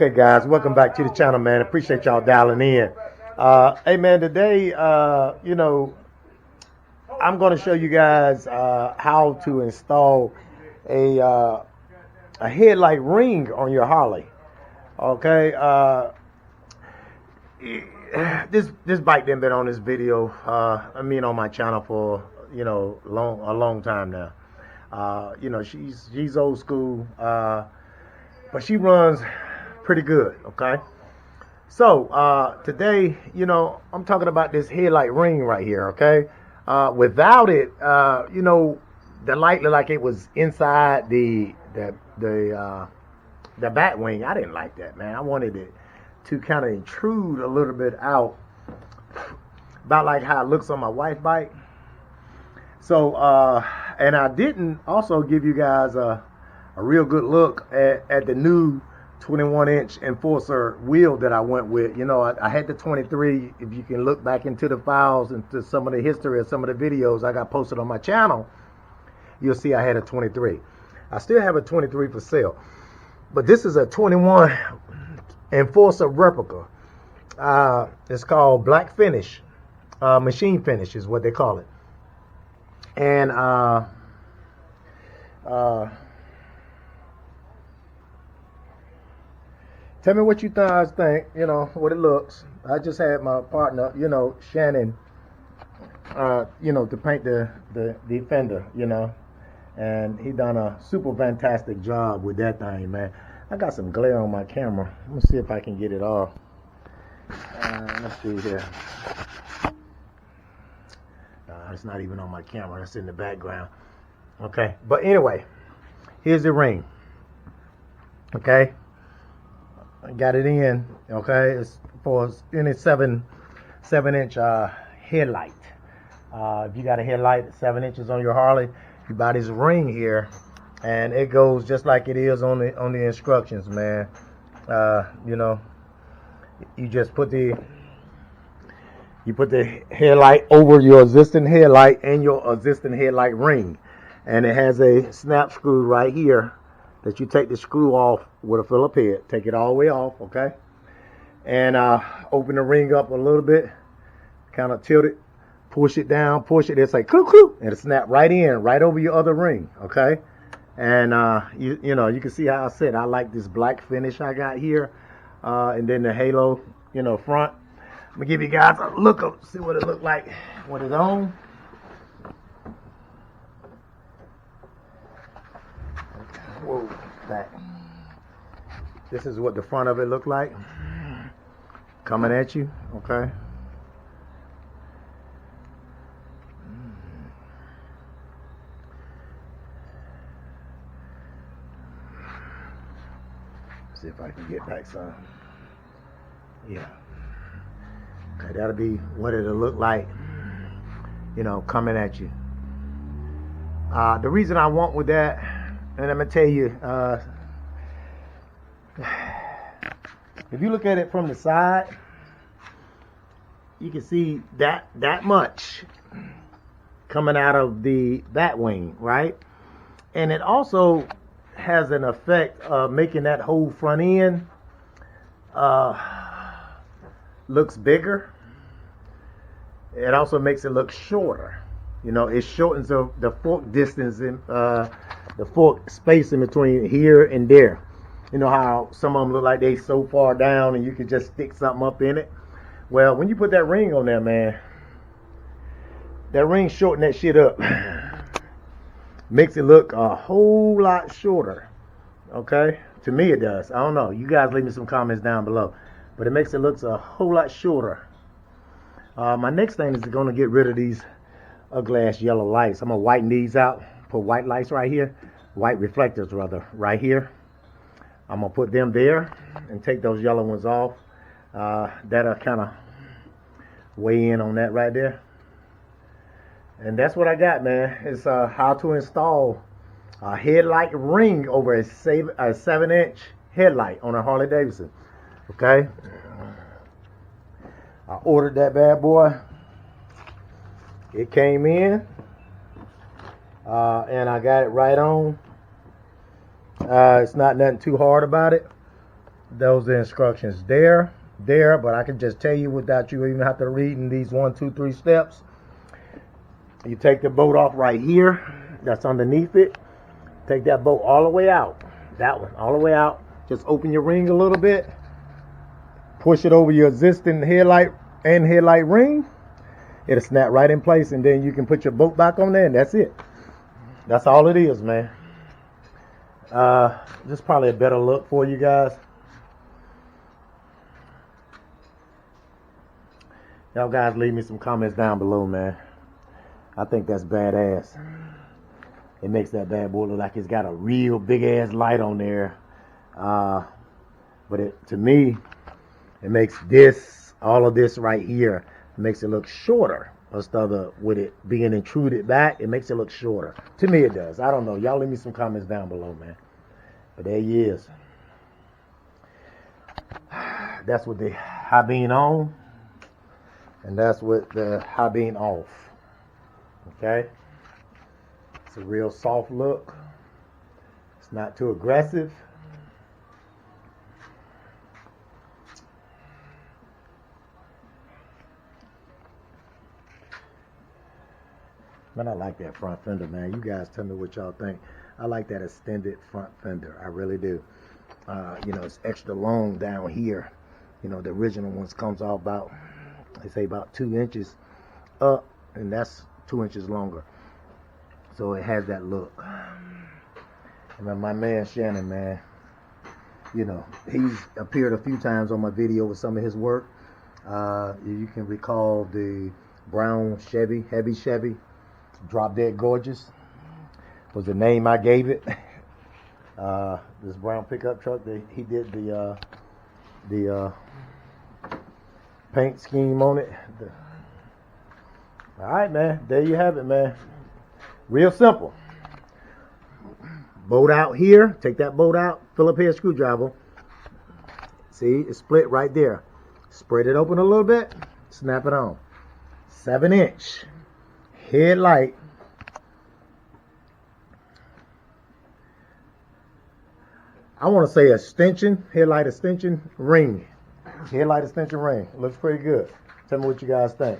Okay, guys, welcome back to the channel, man. Appreciate y'all dialing in. Hey, man, today, I'm going to show you guys how to install a headlight ring on your Harley. Okay, this bike done been on this video, on my channel for a long time now. She's old school, but she runs pretty good. Okay, so today, I'm talking about this headlight ring right here. Okay, without it, the light looked like it was inside the bat wing. I didn't like that, man. I wanted it to kind of intrude a little bit out, about like how it looks on my wife's bike. So, and I didn't also give you guys a real good look at the new 21-inch Enforcer wheel that I went with. I had the 23. If you can look back into the files, into some of the history of some of the videos I got posted on my channel, you'll see I had a 23. I still have a 23 for sale, but this is a 21 Enforcer replica. It's called Black Finish, Machine Finish is what they call it. And tell me what you guys think, what it looks. I just had my partner, Shannon, to paint the fender, and he done a super fantastic job with that thing, man. I got some glare on my camera. Let me see if I can get it off. Let's see here. It's not even on my camera. It's in the background. Okay, but anyway, here's the ring. Okay, I got it in. Okay, it's for any 7-inch headlight. If you got a headlight 7 inches on your Harley, you buy this ring here, and it goes just like it is on the instructions, man. You just put the headlight over your existing headlight and your existing headlight ring, and it has a snap screw right here that you take the screw off with a Phillip head. Take it all the way off, okay? And open the ring up a little bit, kind of tilt it, push it down, push it. It's like cloo cloo, and it snap right in, right over your other ring, okay? And you can see how I said I like this black finish I got here, and then the halo, front. Let me give you guys a look up, see what it looked like when it's on. Whoa, back. This is what the front of it looked like, coming at you, okay? See if I can get back some. Yeah. Okay, that'll be what it'll look like, coming at you. The reason I went with that, and I'm gonna tell you, if you look at it from the side, you can see that much coming out of the bat wing, right? And it also has an effect of making that whole front end looks bigger. It also makes it look shorter. It shortens the fork distance in the fork space in between here and there. How some of them look like they so far down and you can just stick something up in it. Well, when you put that ring on there, man, that ring shorten that shit up. Makes it look a whole lot shorter. Okay? To me it does. I don't know. You guys leave me some comments down below. But it makes it look a whole lot shorter. My next thing is going to get rid of these ugly ass yellow lights. I'm going to whiten these out. Put white lights right here. White reflectors rather, right here. I'm going to put them there and take those yellow ones off. That'll kind of weigh in on that right there. And that's what I got, man. It's how to install a headlight ring over a 7-inch headlight on a Harley Davidson. Okay? I ordered that bad boy. It came in. And I got it right on. It's not nothing too hard about it. those are instructions there, but I can just tell you without you even have to read in these 1, 2, 3 steps. You take the bolt off right here, that's underneath it. Take that bolt all the way out, that one, all the way out. Just open your ring a little bit, push it over your existing headlight and headlight ring. It'll snap right in place, and then you can put your bolt back on there, and that's it. That's all it is, man. This is probably a better look for you guys. Y'all guys leave me some comments down below, man. I think that's badass. It makes that bad boy look like it's got a real big ass light on there. But to me, it makes this, all of this right here, makes it look shorter. Instead of with it being intruded back, it makes it look shorter. To me it does. I don't know. Y'all leave me some comments down below, man. But there he is. That's with the high beam on. And that's with the high beam off. Okay? It's a real soft look. It's not too aggressive. Man, I like that front fender, man. You guys tell me what y'all think. I like that extended front fender. I really do. You know, it's extra long down here. You know, the original ones comes out about, they say about 2 inches up, and that's 2 inches longer. So it has that look. And then my man Shannon, man, you know, he's appeared a few times on my video with some of his work. You can recall the brown Chevy, heavy Chevy. Drop Dead Gorgeous was the name I gave it. This brown pickup truck, he did the paint scheme on it. All right, man. There you have it, man. Real simple. Bolt out here. Take that bolt out. Phillips head screwdriver. See, it's split right there. Spread it open a little bit. Snap it on. 7-inch. Headlight. I want to say extension, headlight extension ring. Headlight extension ring. Looks pretty good. Tell me what you guys think.